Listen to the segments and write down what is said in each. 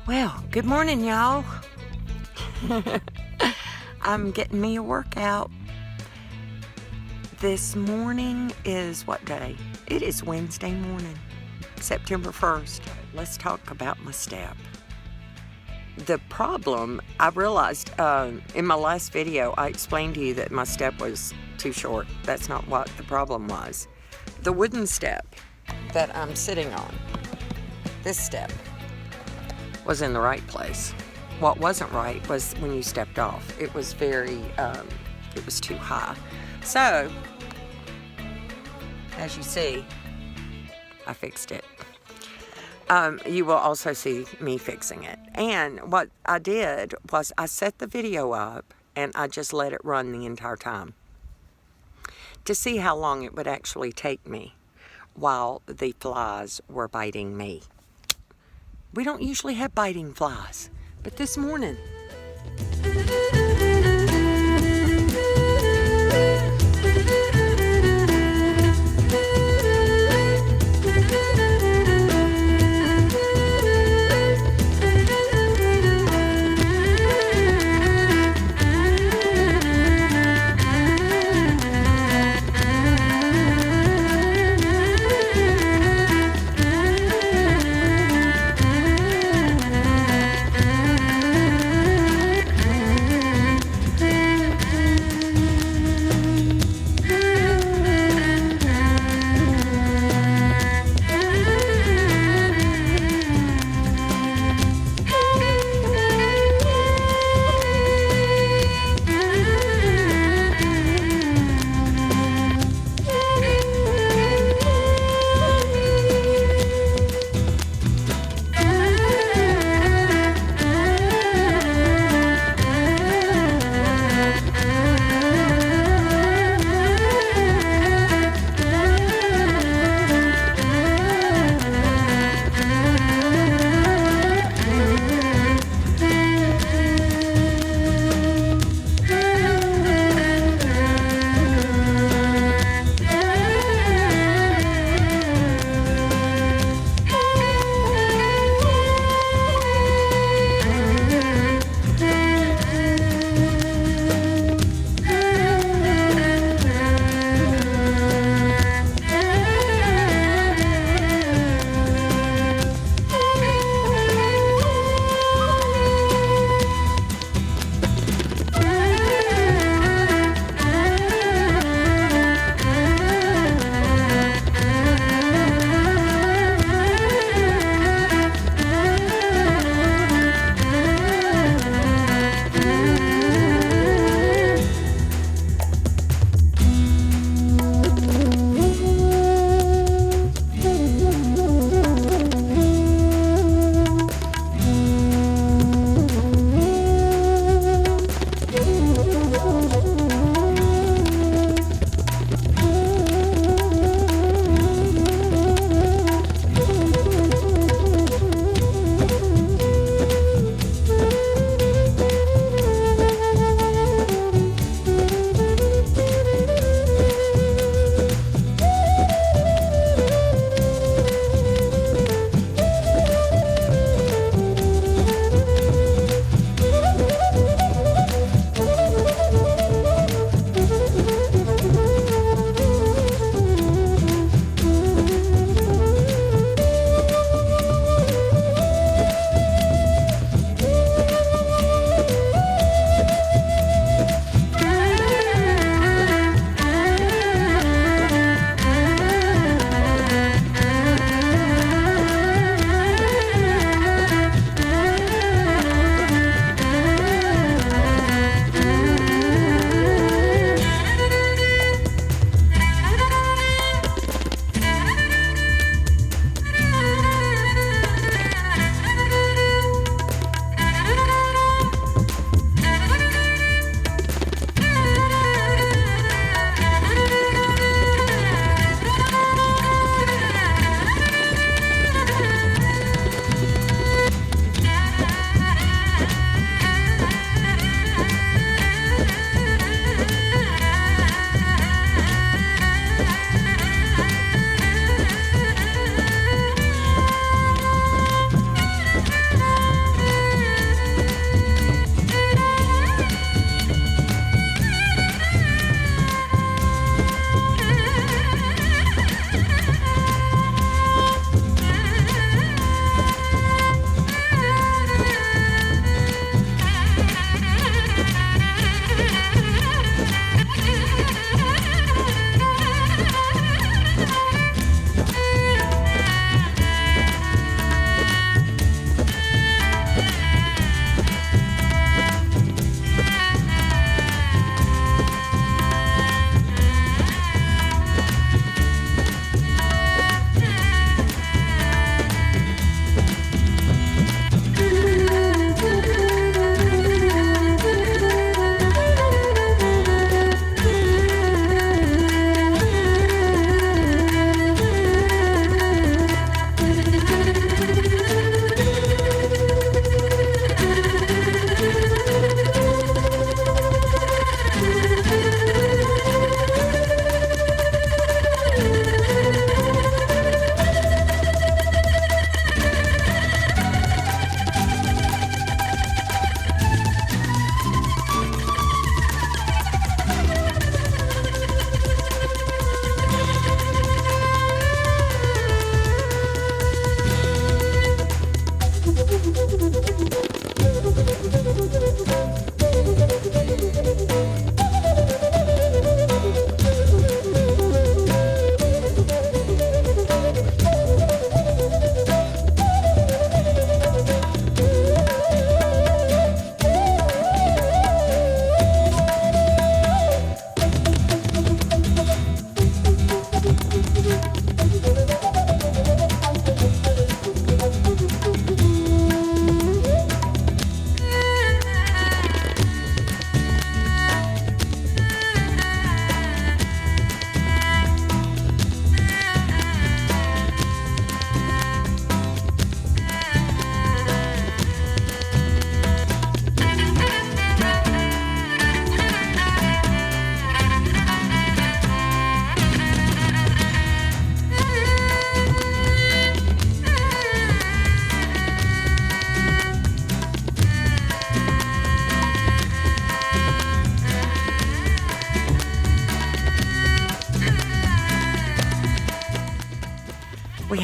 Well, good morning, y'all. I'm getting me a workout. This morning is what day? It is Wednesday morning, September 1st. Let's talk about my step. The problem, I realized in my last video, I explained to you that my step was too short. That's not what the problem was. The wooden step that I'm sitting on, this step, was in the right place. What wasn't right was when you stepped off. It was it was too high. So, as you see, I fixed it. You will also see me fixing it. And what I did was I set the video up and I just let it run the entire time to see how long it would actually take me while the flies were biting me. We don't usually have biting flies, but this morning.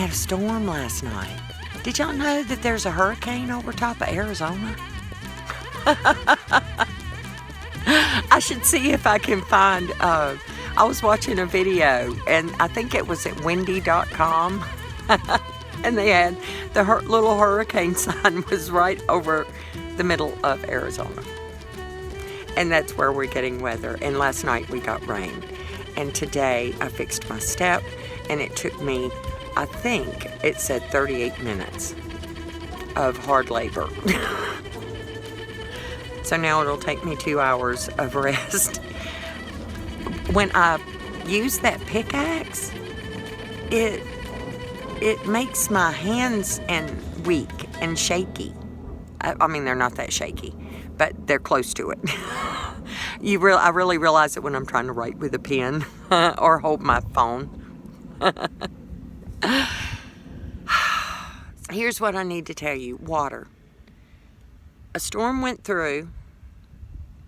had a storm last night. Did y'all know that there's a hurricane over top of Arizona? I should see if I can find, I was watching a video, and I think it was at windy.com, and they had the little hurricane sign was right over the middle of Arizona. And that's where we're getting weather. And last night we got rain. And today I fixed my step, and it took me, I think it said 38 minutes of hard labor. So now it'll take me 2 hours of rest. When I use that pickaxe, it makes my hands weak and shaky. I mean, they're not that shaky, but they're close to it. I really realize it when I'm trying to write with a pen or hold my phone. Here's what I need to tell you. Water. A storm went through,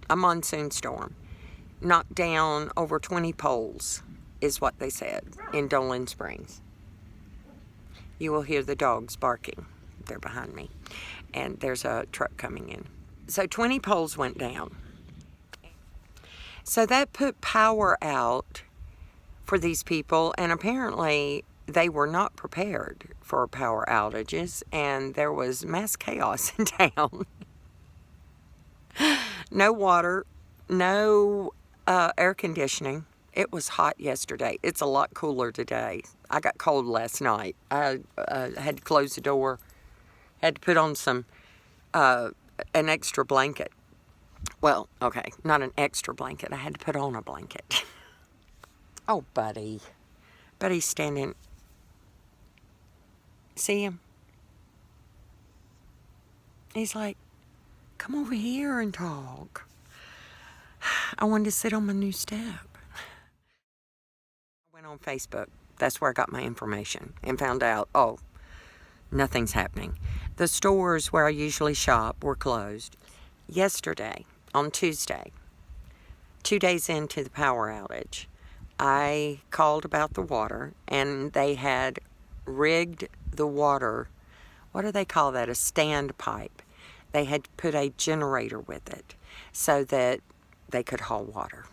a monsoon storm, knocked down over 20 poles, is what they said, in Dolan Springs. You will hear the dogs barking. They're behind me. And there's a truck coming in. So 20 poles went down. So that put power out for these people, and apparently they were not prepared for power outages, and there was mass chaos in town. No water, no air conditioning. It was hot yesterday. It's a lot cooler today. I got cold last night. I had to close the door, had to put on an extra blanket. Well, okay, not an extra blanket. I had to put on a blanket. Oh, Buddy. Buddy's standing. See him? He's like, come over here and talk. I wanted to sit on my new step. I went on Facebook. That's where I got my information and found out, oh, nothing's happening. The stores where I usually shop were closed. Yesterday, on Tuesday, 2 days into the power outage, I called about the water, and they had rigged the water, what do they call that, a standpipe. They had put a generator with it so that they could haul water.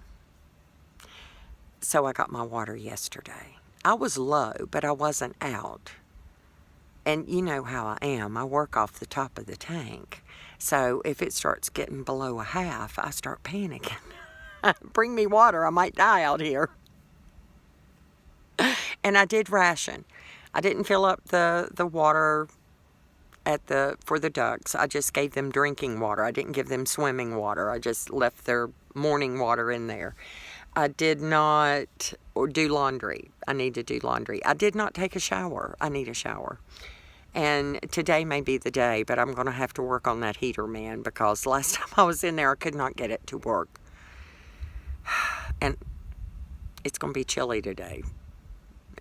So I got my water yesterday. I was low, but I wasn't out. And you know how I am. I work off the top of the tank. So if it starts getting below a half, I start panicking. Bring me water. I might die out here. And I did ration. I didn't fill up the water for the ducks. I just gave them drinking water. I didn't give them swimming water. I just left their morning water in there. I did not do laundry. I need to do laundry. I did not take a shower. I need a shower. And today may be the day, but I'm going to have to work on that heater, man, because last time I was in there, I could not get it to work. And it's going to be chilly today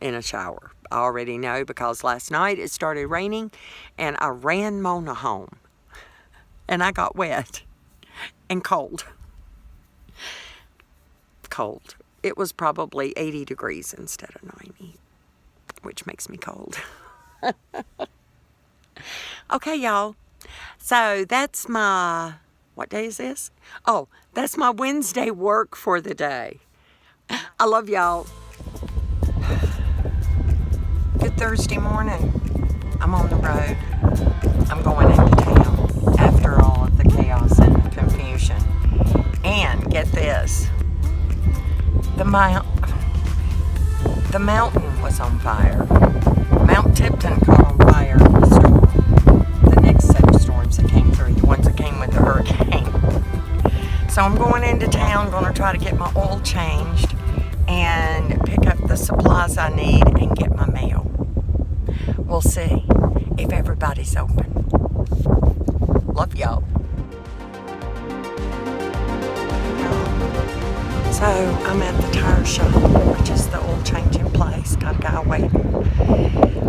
in a shower. I already know because last night it started raining, and I ran Mona home. And I got wet and cold. Cold. It was probably 80 degrees instead of 90, which makes me cold. Okay, y'all. So that's my, what day is this? Oh, that's my Wednesday work for the day. I love y'all. Good Thursday morning. I'm on the road. I'm going into town after all of the chaos and confusion. And get this. The mountain was on fire. Mount Tipton caught on fire in the storm. The next set of storms that came through, the ones that came with the hurricane. So I'm going into town, going to try to get my oil changed and pick up the supplies I need and get my mail. We'll see if everybody's open. Love y'all. So I'm at the tire shop, which is the oil changing place. Got a guy waiting,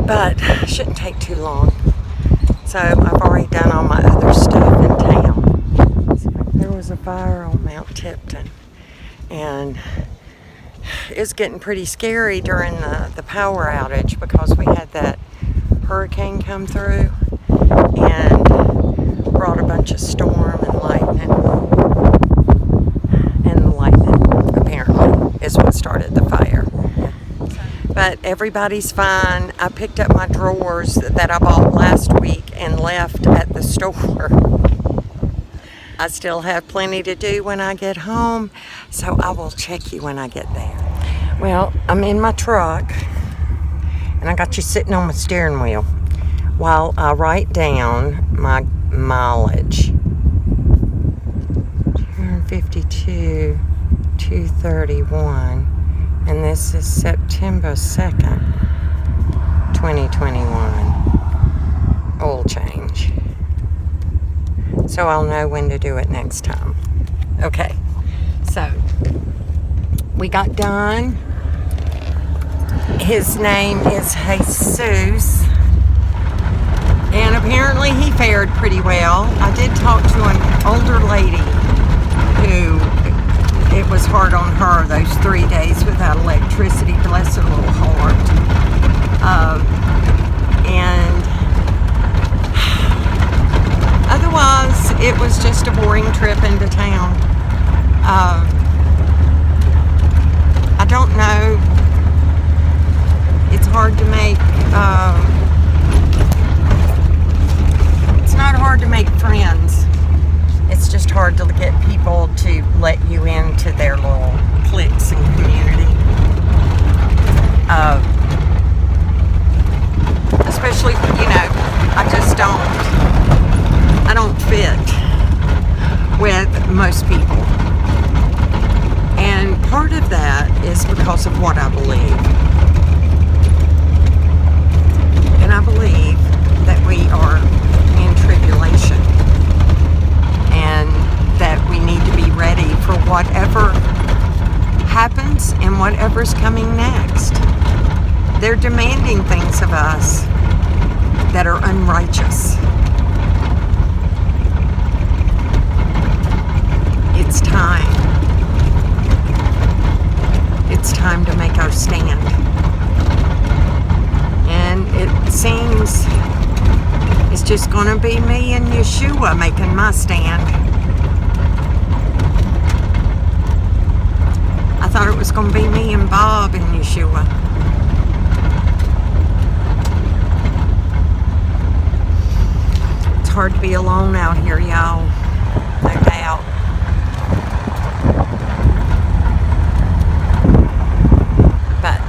but shouldn't take too long. So I've already done all my other stuff in town. There was a fire on Mount Tipton, and it's getting pretty scary during the power outage because we had that hurricane come through and brought a bunch of storm and lightning. And the lightning, apparently, is what started the fire. But everybody's fine. I picked up my drawers that I bought last week and left at the store. I still have plenty to do when I get home, so I will check you when I get there. Well, I'm in my truck, and I got you sitting on my steering wheel while I write down my mileage. 252, 231, and this is September 2nd, 2021. Oil change. So I'll know when to do it next time. Okay, so we got done. His name is Jesus, and apparently he fared pretty well. I did talk to an older lady who, it was hard on her those 3 days without electricity. Bless her little heart. And otherwise, it was just a boring trip into town. I don't know. It's hard to make, it's not hard to make friends. It's just hard to get people to let you into their little cliques and community. Especially, you know, I don't fit with most people. And part of that is because of what I believe. And I believe that we are in tribulation, and that we need to be ready for whatever happens and whatever's coming next. They're demanding things of us that are unrighteous. It's time. It's time to make our stand. And it seems it's just going to be me and Yeshua making my stand. I thought it was going to be me and Bob and Yeshua. It's hard to be alone out here, y'all. No doubt. But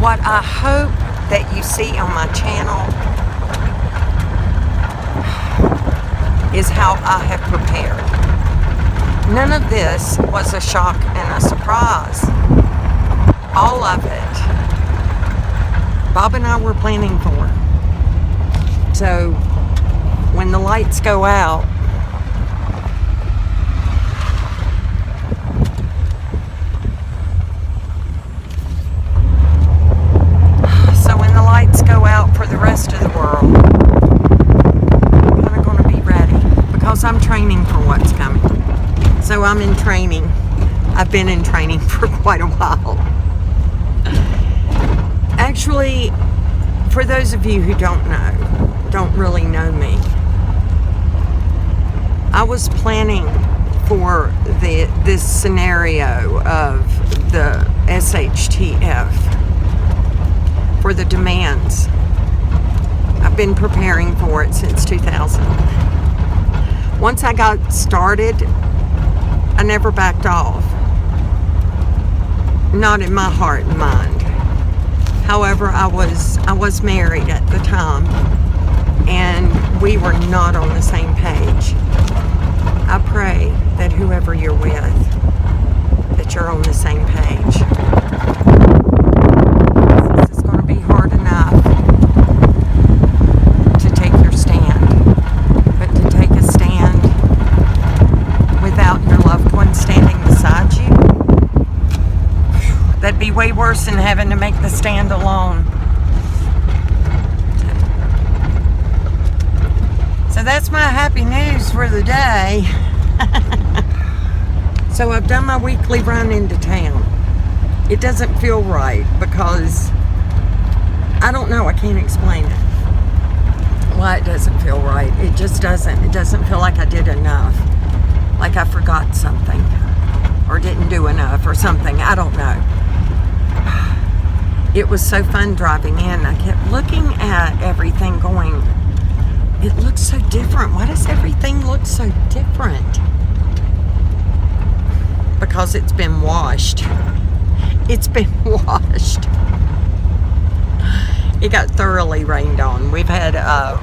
what I hope that you see on my channel is how I have prepared. None of this was a shock and a surprise. All of it, Bob and I were planning for. So when the lights go out, for the rest of the world, I'm going to be ready because I'm training for what's coming. So I'm in training. I've been in training for quite a while. Actually, for those of you who don't really know me, I was planning for this scenario of the SHTF, for the demands. I've been preparing for it since 2000. Once I got started, I never backed off. Not in my heart and mind. However, I was married at the time, and we were not on the same page. I pray that whoever you're with, that you're on the same page. This is going to be hard enough to take your stand, but to take a stand without your loved one standing beside you, that'd be way worse than having to make the stand alone. So that's my happy news for the day. So I've done my weekly run into town. It doesn't feel right because I don't know. I can't explain it. Why it doesn't feel right. It just doesn't. It doesn't feel like I did enough. Like I forgot something. Or didn't do enough or something. I don't know. It was so fun driving in. I kept looking at everything going, it looks so different. Why does everything look so different? Because it's been washed. It's been washed. It got thoroughly rained on. We've had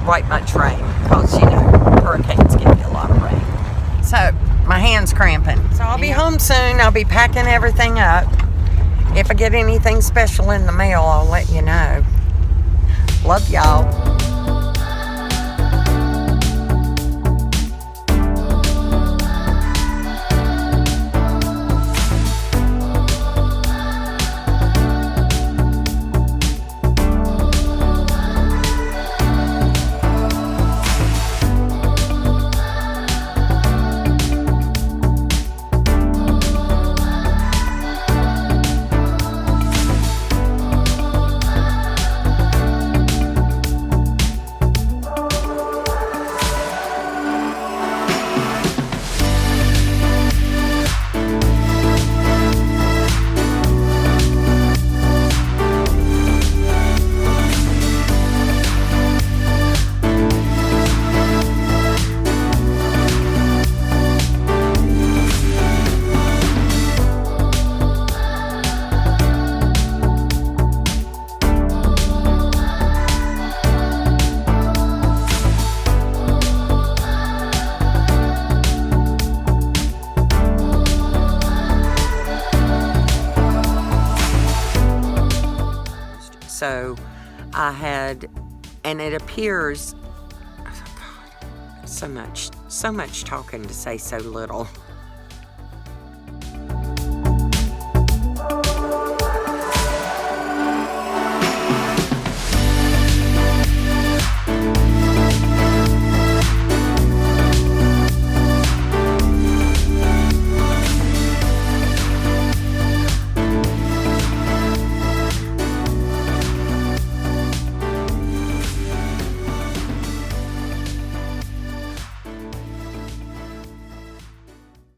right much rain because, you know, hurricanes give you a lot of rain. So, my hand's cramping. So, I'll be home soon. I'll be packing everything up. If I get anything special in the mail, I'll let you know. Love y'all. So I had, and it appears, oh God, so much talking to say so little.